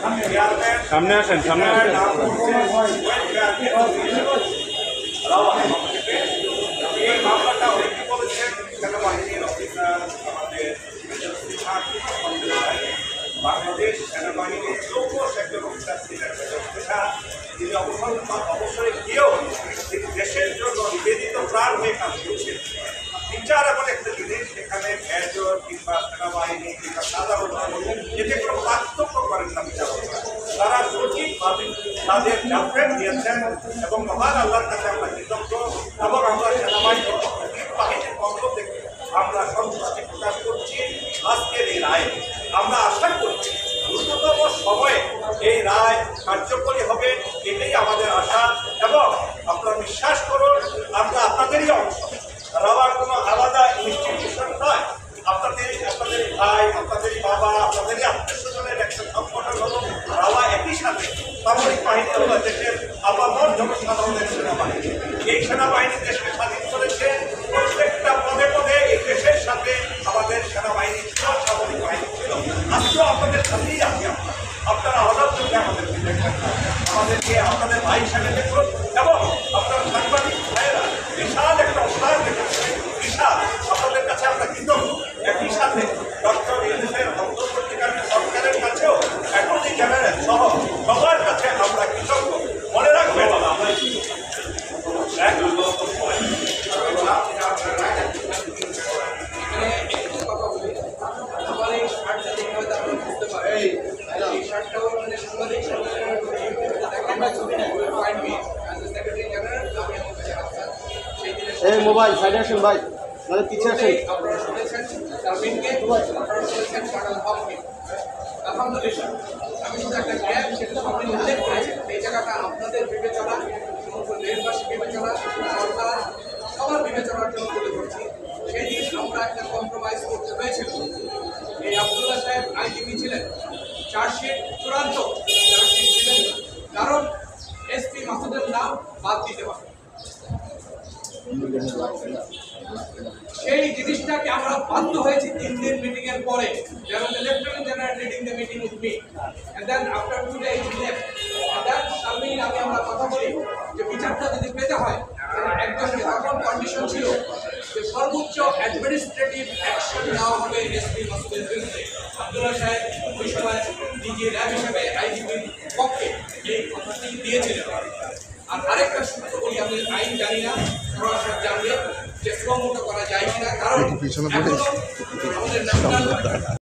সামনে আসেন, সামনে আসেন। এই মামলাটা অনেকে বলেছেন সেনাবাহিনীর অফিসার আমাদের বাংলাদেশ সেনাবাহিনীর চৌকস একজন অফিসার ছিলেন, তিনি অবসরে গিয়েও দেশের জন্য নিবেদিত প্রাণ হয়ে কাজ করছেন। বিচার এমন একটা জিনিস, সেখানে মেজর কিংবা সেনাবাহিনী কিংবা সাধারণ মানুষ এতে কোনো পার্থক্য করেন না বিচারকরা। তারা সঠিকভাবে তাদের জাজমেন্ট দিয়েছেন এবং মহান আল্লাহর কাছে আমরা কৃতজ্ঞ এবং আমরা সেনাবাহিনীর পক্ষ থেকে আমরা সন্তুষ্টি প্রকাশ করছি আজকের এই রায়। আমরা আশা করছি দ্রুততম সময়ে এই রায় কার্যকরী হবে, এটাই আমাদের আশা। এবং আপনারা বিশ্বাস করুন, আমরা আপনাদেরই অংশ, রাওয়া কোনো আলাদা ইনস্টিটিউশন নয়। আপনাদের ভাই, আপনাদেরই বাবা, আপনাদেরই আত্মীয় স্বজনের একটা সংগঠন হলো রাওয়া। একই সাথে সামরিক বাহিনী হলো দেশের আপামর জনসাধারণের সেনাবাহিনী। এই সেনাবাহিনী দেশকে স্বাধীন করেছে। প্রত্যেকটা পদে পদে এই দেশের সাথে আমাদের সেনাবাহিনী ছিল, সামরিক বাহিনী ছিল। আজকেও আপনাদের সাথেই আছি আমরা। আপনারা হঠাৎ চোখে আমাদেরকে দেখবেন না, আমাদেরকে আপনাদের ভাই হিসাবে দেখুন। এবং আপনার সাংবাদিক ভাইয়েরা বিশাল একটা অবদান রেখেছে, বিশাল। আপনাদের কাছে আমরা কৃতজ্ঞ। একই সাথে ডক্টর ইউনূসের অন্তর্বর্তীকালীন সরকারের কাছেও অ্যাটর্নি জেনারেল সহ সবার কাছে আমরা কৃতজ্ঞ। মনে রাখবেন এই মোবাইল সাইডে আসেন ভাই, মানে পিছিয়ে আসেন। আপনারা শুনেছেন শারমিনকে, আপনারা শুনেছেন শার্টুল হককে। আলহামদুলিল্লাহ, আমি শুধু একটা গ্যাপ সেটা আপনি উল্লেখ করেছেন। এই জায়গাটা আপনাদের বিবেচনা, সমস্ত দেশবাসী বিবেচনা, সরকার সবার বিবেচনার জন্য তুলে ধরছি। সেই দিন আমরা একটা কম্প্রোমাইজ করতে হয়েছিল। এই আব্দুল্লাহ সাহেব আইজিপি ছিলেন, চার্জশিট চূড়ান্ত চার্জশিট ছিলেন না, কারণ এসপি মাসুদের নাম বাদ দিতে পারে। সেই জিনিসটাকে আমরা বাধ্য হয়েছি 3 দিন মিটিং এর পরে। Lieutenant general leading the meeting with me, and then after 2 days he left. And then Sharmin আমরা কথা বলি যে বিচারটা যদি পেতে হয় একজনকে, তখন কন্ডিশন ছিল যে সর্বোচ্চ অ্যাডমিনিস্ট্রেটিভ অ্যাকশন নেওয়া হবে এসপি মাসুদের বিরুদ্ধে। আব্দুল্লাহ সাহেব ওই সময় ডিজি র্যাব হিসেবে আইজিপির পক্ষে এই কথাটি দিয়েছিলেন। আর আরেকটা সূত্র বলি, আমি আইন জানি না, সরাসরি জানলে যে প্রমোট করা যায় কিনা, কারণ আমাদের ন্যাশনাল